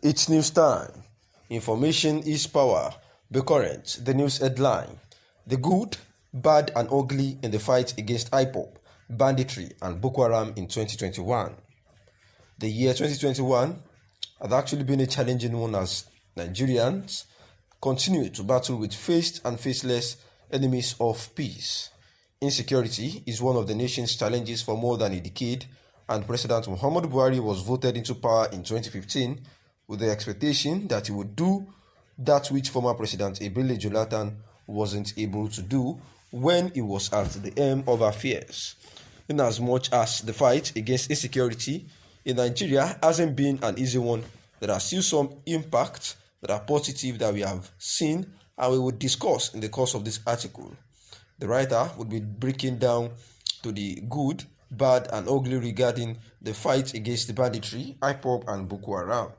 It's news time. Information is power. Be current. The news headline. The good, bad and ugly in the fight against Ipob, banditry and Boko Haram in 2021. The year 2021 had actually been a challenging one as Nigerians continue to battle with faced and faceless enemies of peace. Insecurity is one of the nation's challenges for more than a decade, and President Muhammadu Buhari was voted into power in 2015 with the expectation that he would do that which former President Ebele Jonathan wasn't able to do when he was at the helm of affairs. In as much as the fight against insecurity in Nigeria hasn't been an easy one, there are still some impacts that are positive that we have seen and we will discuss in the course of this article. The writer will be breaking down to the good, bad and ugly regarding the fight against the banditry, Ipob and Boko Haram.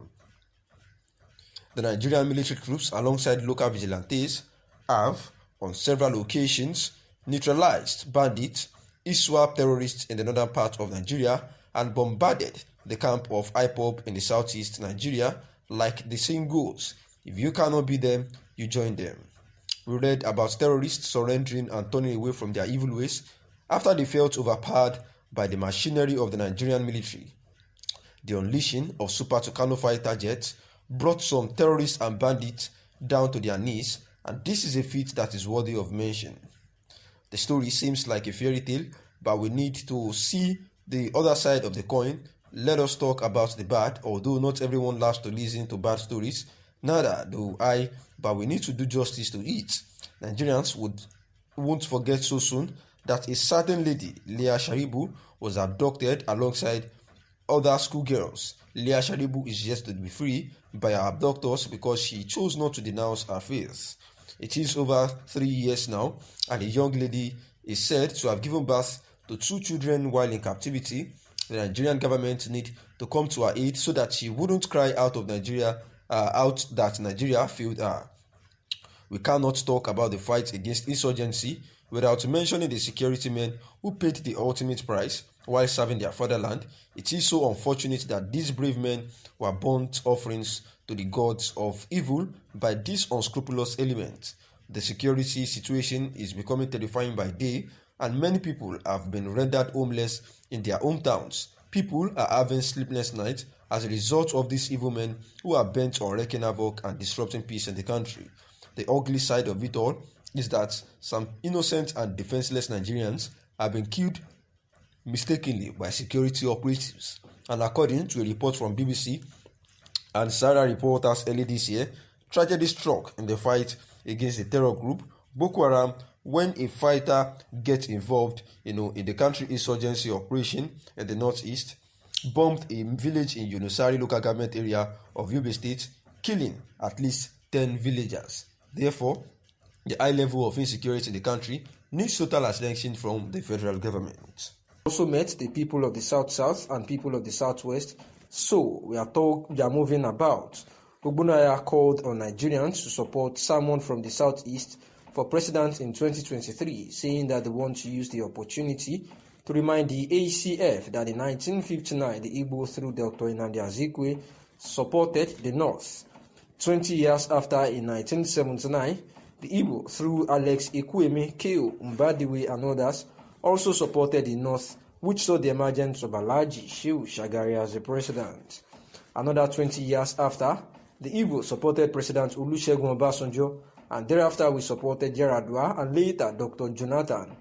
The Nigerian military troops alongside local vigilantes have, on several occasions, neutralized bandits, ISWAP terrorists in the northern part of Nigeria and bombarded the camp of Ipob in the southeast Nigeria. Like the saying goes, if you cannot beat them, you join them. We read about terrorists surrendering and turning away from their evil ways after they felt overpowered by the machinery of the Nigerian military. The unleashing of Super Tucano fighter jets brought some terrorists and bandits down to their knees, and this is a feat that is worthy of mention. The story seems like a fairy tale, but we need to see the other side of the coin. Let us talk about the bad, although not everyone loves to listen to bad stories. Neither do I, but we need to do justice to it. Nigerians won't forget so soon that a certain lady, Leah Sharibu, was abducted alongside other schoolgirls. Leah Sharibu is yet to be free by her abductors because she chose not to denounce her faith. It is over 3 years now, and a young lady is said to have given birth to 2 children while in captivity. The Nigerian government need to come to her aid so that she wouldn't cry out that Nigeria failed her. We cannot talk about the fight against insurgency without mentioning the security men who paid the ultimate price while serving their fatherland. It is so unfortunate that these brave men were burnt offerings to the gods of evil by this unscrupulous element. The security situation is becoming terrifying by day, and many people have been rendered homeless in their hometowns. People are having sleepless nights as a result of these evil men who are bent on wreaking havoc and disrupting peace in the country. The ugly side of it all is that some innocent and defenseless Nigerians have been killed mistakenly by security operatives. And according to a report from BBC and Sarah reporters early this year, tragedy struck in the fight against the terror group Boko Haram when a fighter gets involved in the country insurgency operation in the northeast, bombed a village in Yunusari local government area of Yobe State, killing at least 10 villagers. Therefore, the high level of insecurity in the country needs total attention from the federal government. Also met the people of the South-South and people of the Southwest, so we are moving about. Ogbunaya called on Nigerians to support someone from the Southeast for president in 2023, saying that they want to use the opportunity to remind the ACF that in 1959 the Igbo through Dr. Nnamdi Azikiwe supported the North. 20 years after, in 1979, the Igbo through Alex Ekwueme, Keo Mbadiwe and others also supported the North, which saw the emergence of Alhaji Shehu Shagari as the president. Another 20 years after, the Igbo supported President Olusegun Obasanjo, and thereafter we supported Yaradua and later Dr. Jonathan.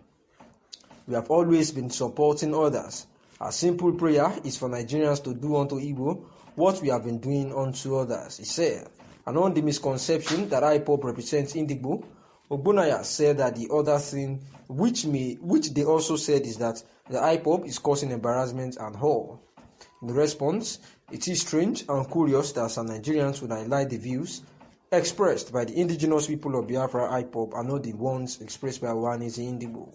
We have always been supporting others. Our simple prayer is for Nigerians to do unto Igbo what we have been doing unto others, he said. And on the misconception that Ipob represents Indigbo, Ogbunaya said that the other thing which they also said is that the Ipob is causing embarrassment and all. In response, it is strange and curious that some Nigerians would highlight the views expressed by the indigenous people of Biafra Ipob are not the ones expressed by Ohanaeze Ndigbo.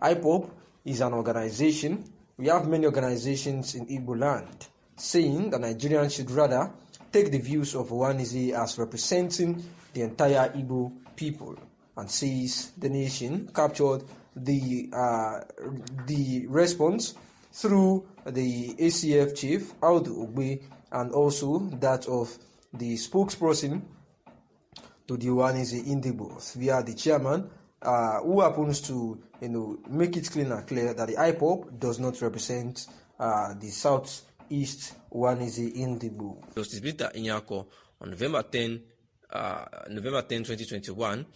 Ipob is an organization. We have many organizations in Igbo land, saying that Nigerians should rather take the views of Ohanaeze as representing the entire Igbo people, and says the nation captured the response through the ACF chief Audu Ogbe and also that of the spokesperson to the Ohanaeze Ndigbo via the chairman, who happens to make it clear that the Ipob does not represent the Southeast Ohanaeze Ndigbo. Justice Peter Inyako on November 10, 2021,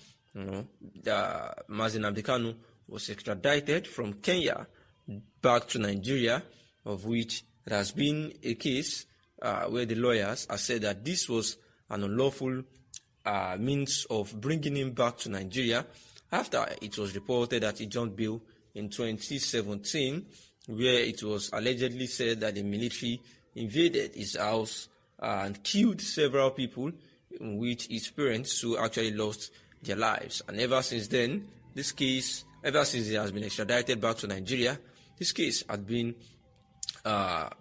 Mazi Nnamdi Kanu was extradited from Kenya back to Nigeria, of which there has been a case where the lawyers have said that this was an unlawful means of bringing him back to Nigeria after it was reported that he jumped bail in 2017, where it was allegedly said that the military invaded his house and killed several people, in which his parents who actually lost their lives. And ever since then, ever since he has been extradited back to Nigeria, this case had been, at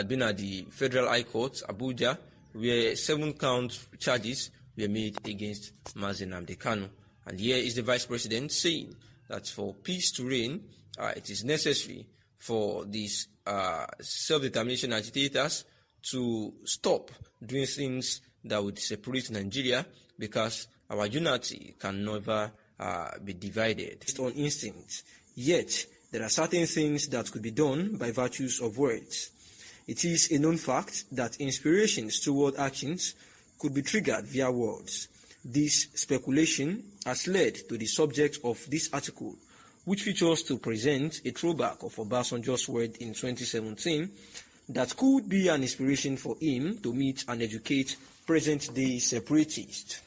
the Federal High Court, Abuja, where 7-count charges were made against Mazi Nnamdi Kanu. And here is the Vice President saying that for peace to reign, it is necessary for these self-determination agitators to stop doing things that would separate Nigeria, because our unity can never be divided based on instinct. Yet, there are certain things that could be done by virtues of words. It is a known fact that inspirations toward actions could be triggered via words. This speculation has led to the subject of this article, which features to present a throwback of Obasanjo's word in 2017 that could be an inspiration for him to meet and educate present-day separatists.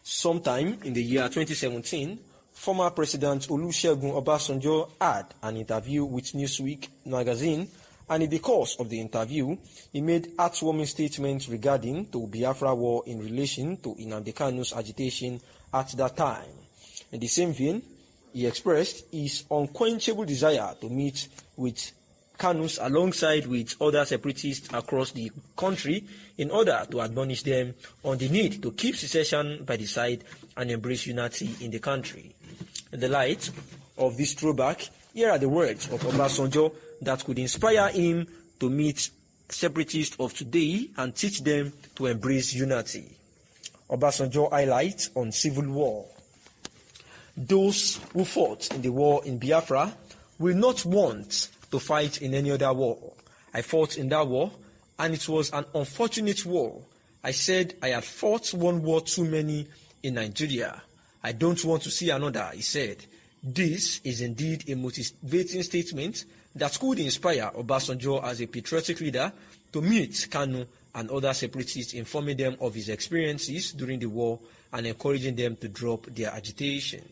Sometime in the year 2017, former President Olusegun Obasanjo had an interview with Newsweek magazine, and in the course of the interview, he made heartwarming statements regarding the Biafra war in relation to Nnamdi Kanu's agitation at that time. In the same vein, he expressed his unquenchable desire to meet with Kanus alongside with other separatists across the country in order to admonish them on the need to keep secession by the side and embrace unity in the country. In the light of this throwback, here are the words of Obasanjo that could inspire him to meet separatists of today and teach them to embrace unity. Obasanjo highlights on civil war. Those who fought in the war in Biafra will not want to fight in any other war. I fought in that war, and it was an unfortunate war. I said I had fought one war too many in Nigeria. I don't want to see another, he said. This is indeed a motivating statement that could inspire Obasanjo as a patriotic leader to meet Kanu and other separatists, informing them of his experiences during the war and encouraging them to drop their agitation.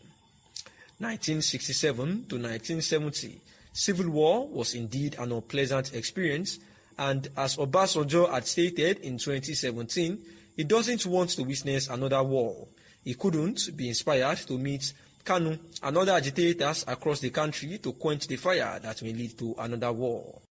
1967 to 1970. Civil war was indeed an unpleasant experience, and as Obasanjo had stated in 2017, he doesn't want to witness another war. He couldn't be inspired to meet Kanu and other agitators across the country to quench the fire that may lead to another war.